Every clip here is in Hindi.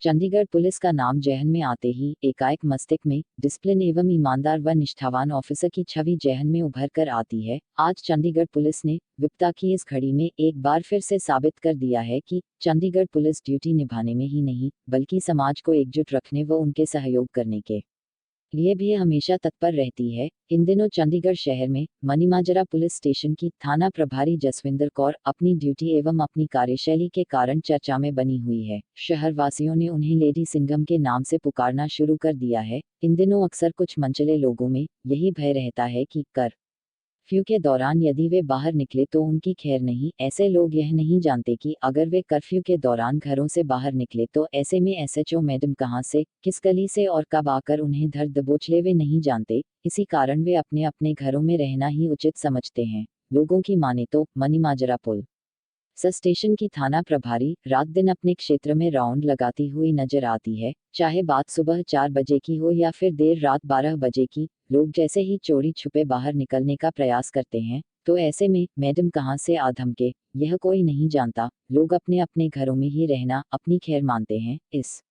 चंडीगढ़ पुलिस का नाम जहन में आते ही एकाएक मस्तिष्क में डिसिप्लिन एवं ईमानदार व निष्ठावान ऑफिसर की छवि जहन में उभर कर आती है। आज चंडीगढ़ पुलिस ने विपदा की इस घड़ी में एक बार फिर से साबित कर दिया है कि चंडीगढ़ पुलिस ड्यूटी निभाने में ही नहीं बल्कि समाज को एकजुट रखने व उनके सहयोग करने के लिए भी हमेशा तत्पर रहती है। इन दिनों चंडीगढ़ शहर में मनीमाजरा पुलिस स्टेशन की थाना प्रभारी जसविंदर कौर अपनी ड्यूटी एवं अपनी कार्यशैली के कारण चर्चा में बनी हुई है। शहर वासियों ने उन्हें लेडी सिंघम के नाम से पुकारना शुरू कर दिया है। इन दिनों अक्सर कुछ मनचले लोगों में यही भय रहता है कि कर्फ्यू के दौरान यदि वे बाहर निकले तो उनकी खैर नहीं। ऐसे लोग यह नहीं जानते कि अगर वे कर्फ्यू के दौरान घरों से बाहर निकले तो ऐसे में एसएचओ मैडम कहां से, किस गली से और कब आकर उन्हें धर दबोच ले वे नहीं जानते। इसी कारण वे अपने अपने घरों में रहना ही उचित समझते हैं। लोगों की माने तो मनीमाजरा पुलिस स्टेशन की थाना प्रभारी रात दिन अपने क्षेत्र में राउंड लगाती हुई नजर आती है, चाहे बात सुबह 4 बजे की हो या फिर देर रात 12 बजे की। लोग जैसे ही चोरी छुपे बाहर निकलने का प्रयास करते हैं तो ऐसे में मैडम कहां से आ धमके यह कोई नहीं जानता। लोग अपने अपने घरों में ही रहना अपनी खैर मानते हैं। इस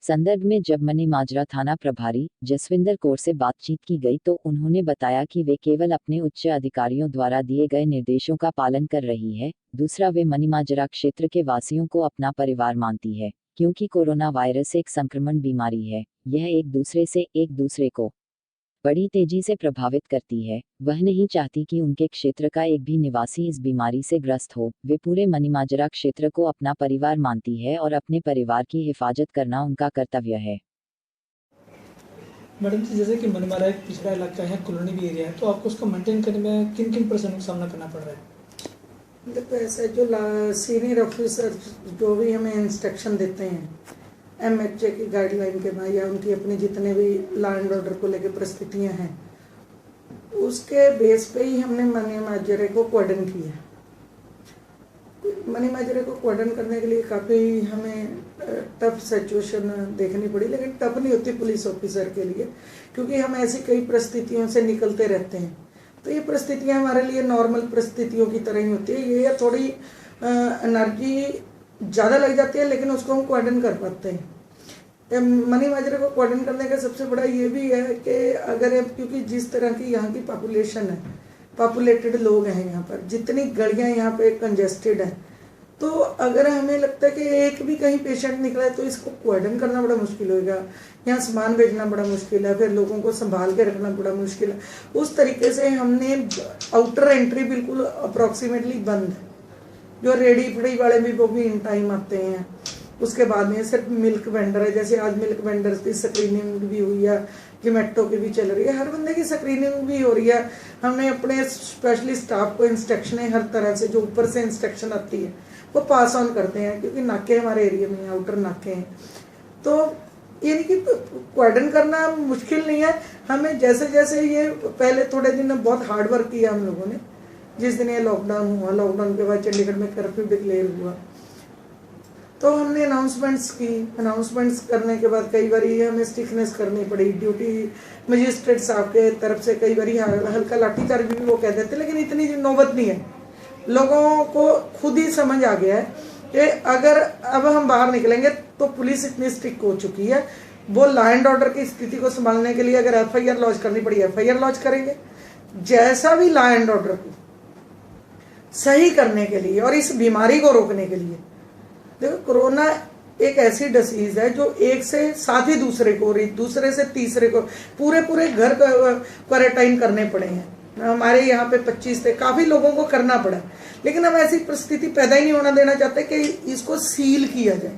संदर्भ में जब मनीमाजरा थाना प्रभारी जसविंदर कौर से बातचीत की गई तो उन्होंने बताया कि वे केवल अपने उच्च अधिकारियों द्वारा दिए गए निर्देशों का पालन कर रही है। दूसरा, वे मनीमाजरा क्षेत्र के वासियों को अपना परिवार मानती है, क्योंकि कोरोना वायरस एक संक्रमण बीमारी है। यह एक दूसरे को बड़ी तेजी से प्रभावित करती है। वह नहीं चाहती कि उनके क्षेत्र का एक भी निवासी इस बीमारी से ग्रस्त हो। वे पूरे मनीमाजरा क्षेत्र को अपना परिवार मानती है और अपने परिवार की हिफाजत करना उनका कर्तव्य है। मैडम जी, जैसे कि मनीमाजरा एक पिछड़ा इलाका है, कॉलोनी भी एरिया है, तो आपको उसको मेंटेन करने में किन किन परेशानियों का सामना करना पड़ रहा है? देखो, ऐसा जो सीनियर ऑफिसर जो भी हमें इंस्ट्रक्शन देते हैं एमएचए की गाइडलाइन के बाद या उनकी अपनी जितने भी लॉ एंड ऑर्डर को लेकर परिस्थितियां हैं उसके बेस पे ही हमने मनीमाजरे को क्वार्डन किया। मनीमाजरे को क्वार्डन करने के लिए काफ़ी हमें टफ सिचुएशन देखनी पड़ी, लेकिन टफ नहीं होती पुलिस ऑफिसर के लिए, क्योंकि हम ऐसी कई परिस्थितियों से निकलते रहते हैं। तो ये परिस्थितियां हमारे लिए नॉर्मल परिस्थितियों की तरह ही होती है। ये थोड़ी एनर्जी ज़्यादा लग जाती है, लेकिन उसको हम क्वार्डन कर पाते हैं। मनीमाजरे को क्वार्डन करने का सबसे बड़ा ये भी है कि अगर क्योंकि जिस तरह की यहाँ की पॉपुलेशन है, पॉपुलेटेड लोग हैं यहाँ पर, जितनी गलियाँ यहाँ पे कंजेस्टेड है, तो अगर हमें लगता है कि एक भी कहीं पेशेंट निकला है तो इसको क्वार्डन करना बड़ा मुश्किल होगा। यहाँ सामान भेजना बड़ा मुश्किल है, फिर लोगों को संभाल के रखना बड़ा मुश्किल है। उस तरीके से हमने आउटर एंट्री बिल्कुल अप्रॉक्सीमेटली बंद है। जो रेडी फड़ी वाले भी वो भी इन टाइम आते हैं। उसके बाद में सिर्फ मिल्क वेंडर है, जैसे आज मिल्क वेंडर की स्क्रीनिंग भी हुई है, जोमेटो की भी चल रही है, हर बंदे की स्क्रीनिंग भी हो रही है। हमने अपने स्पेशली स्टाफ को इंस्ट्रक्शनें हर तरह से जो ऊपर से इंस्ट्रक्शन आती है वो पास ऑन करते हैं, क्योंकि नाके हमारे एरिया में आउटर नाके हैं। तो यानी कि क्वार्डन करना मुश्किल नहीं है। हमें जैसे जैसे ये पहले थोड़े दिन बहुत हार्ड वर्क किया हम लोगों ने। जिस दिन ये लॉकडाउन हुआ, लॉकडाउन के बाद चंडीगढ़ में कर्फ्यू डिक्लेयर हुआ, तो हमने अनाउंसमेंट्स की। अनाउंसमेंट्स करने के बाद कई बार हमें स्टिफनेस करनी पड़ी। ड्यूटी मजिस्ट्रेट साहब के तरफ से कई बार हल्का लाठीचार्ज भी वो कह देते, लेकिन इतनी नौबत नहीं है। लोगों को खुद ही समझ आ गया है कि अगर अब हम बाहर निकलेंगे तो पुलिस इतनी स्ट्रिक्ट हो चुकी है, वो लॉ एंड ऑर्डर की स्थिति को संभालने के लिए अगर एफआईआर लॉन्च करनी पड़ी एफआईआर लॉन्च करेंगे, जैसा भी लॉ एंड ऑर्डर को सही करने के लिए और इस बीमारी को रोकने के लिए। देखो, कोरोना एक ऐसी डिसीज है जो एक से साथ ही दूसरे को, दूसरे से तीसरे को, पूरे घर क्वारंटाइन करने पड़े हैं। हमारे यहाँ पे 25 थे, काफी लोगों को करना पड़ा, लेकिन हम ऐसी परिस्थिति पैदा ही नहीं होना देना चाहते कि इसको सील किया जाए।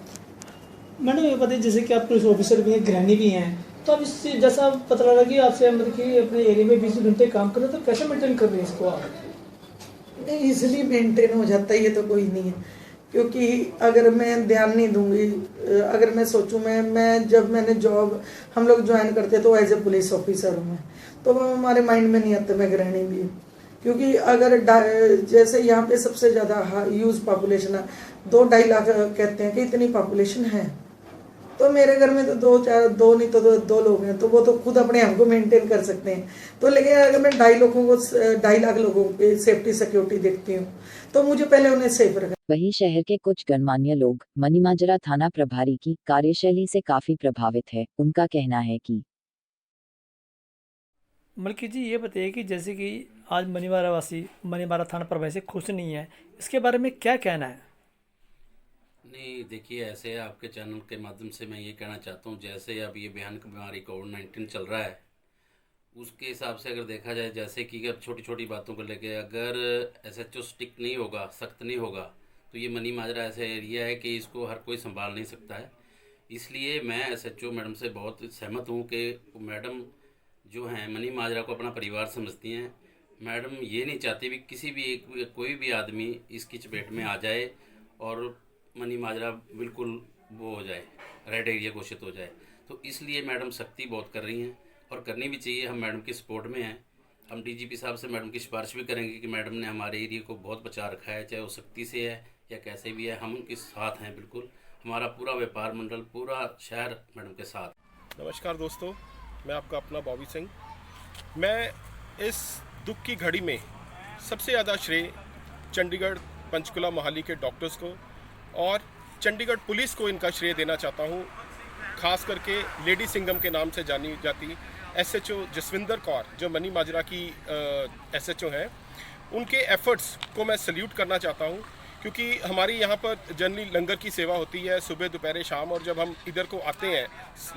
मैडम, ये बताइए, जैसे कि आप पुलिस ऑफिसर भी हैं, ग्रहणी भी हैं, तो अब इससे जैसा पता लगा कि आपसे मतलब कि अपने एरिया में 20 घंटे काम कर रहे हो, तो कैसे मेंटेन कर रहे हैं इसको आप? नहीं, इजिली मेंटेन हो जाता है, ये तो कोई नहीं है। क्योंकि अगर मैं ध्यान नहीं दूंगी, अगर मैं सोचूं, मैं जब मैंने जॉब हम लोग ज्वाइन करते तो एज ए पुलिस ऑफिसर हूँ मैं, तो वो हमारे माइंड में नहीं आता मैं गृहिणी भी हूँ। क्योंकि अगर जैसे यहाँ पे सबसे ज़्यादा यूज पॉपुलेशन है, 2-2.5 लाख कहते हैं कि इतनी पॉपुलेशन है, तो मेरे घर में तो दो नहीं तो दो लोग हैं, तो वो तो खुद अपने आप को मेंटेन कर सकते हैं। तो लेकिन अगर मैं 2.5 लाख लोगों की सेफ्टी सिक्योरिटी देखती हूँ तो मुझे पहले उन्हें सेफ रखना। वहीं शहर के कुछ गणमान्य लोग मनीमाजरा थाना प्रभारी की कार्यशैली से काफी प्रभावित है। उनका कहना है कि मलकी जी ये बताइए कि जैसे कि आज मनीमारा वासी मनीमारा थाना प्रभारी से खुश नहीं है, इसके बारे में क्या कहना है? नहीं, देखिए, ऐसे आपके चैनल के माध्यम से मैं ये कहना चाहता हूँ, जैसे अब ये भयानक बीमारी कोविड-19 चल रहा है, उसके हिसाब से अगर देखा जाए, जैसे कि अगर छोटी छोटी बातों को लेके अगर एसएचओ स्टिक नहीं होगा, सख्त नहीं होगा, तो ये मनी माजरा ऐसा एरिया है कि इसको हर कोई संभाल नहीं सकता है। इसलिए मैं एसएचओ मैडम से बहुत सहमत हूँ कि मैडम जो हैं मनी माजरा को अपना परिवार समझती हैं। मैडम ये नहीं चाहती भी किसी भी कोई भी आदमी इसकी चपेट में आ जाए और मनी माजरा बिल्कुल वो हो जाए, रेड एरिया घोषित हो जाए। तो इसलिए मैडम सख्ती बहुत कर रही हैं और करनी भी चाहिए। हम मैडम की सपोर्ट में हैं। हम डीजीपी साहब से मैडम की सिफारिश भी करेंगे कि मैडम ने हमारे एरिया को बहुत बचा रखा है, चाहे वो सख्ती से है या कैसे भी है, हम उनके साथ हैं बिल्कुल। हमारा पूरा व्यापार मंडल, पूरा शहर मैडम के साथ। नमस्कार दोस्तों, मैं आपका अपना बॉबी सिंह। मैं इस दुख की घड़ी में सबसे ज़्यादा श्रेय चंडीगढ़, पंचकुला, मोहाली के डॉक्टर्स को और चंडीगढ़ पुलिस को इनका श्रेय देना चाहता हूँ। खास करके लेडी सिंघम के नाम से जानी जाती एसएचओ जसविंदर कौर, जो मनी माजरा की एसएचओ हैं, उनके एफर्ट्स को मैं सल्यूट करना चाहता हूँ। क्योंकि हमारी यहाँ पर जनरली लंगर की सेवा होती है सुबह, दोपहर, शाम, और जब हम इधर को आते हैं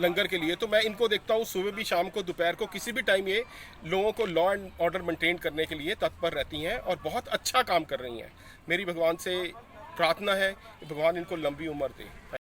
लंगर के लिए तो मैं इनको देखता हूँ सुबह भी, शाम को, दोपहर को, किसी भी टाइम ये लोगों को लॉ एंड ऑर्डर मेंटेन करने के लिए तत्पर रहती हैं और बहुत अच्छा काम कर रही हैं। मेरी भगवान से प्रार्थना है कि भगवान इनको लंबी उम्र दे।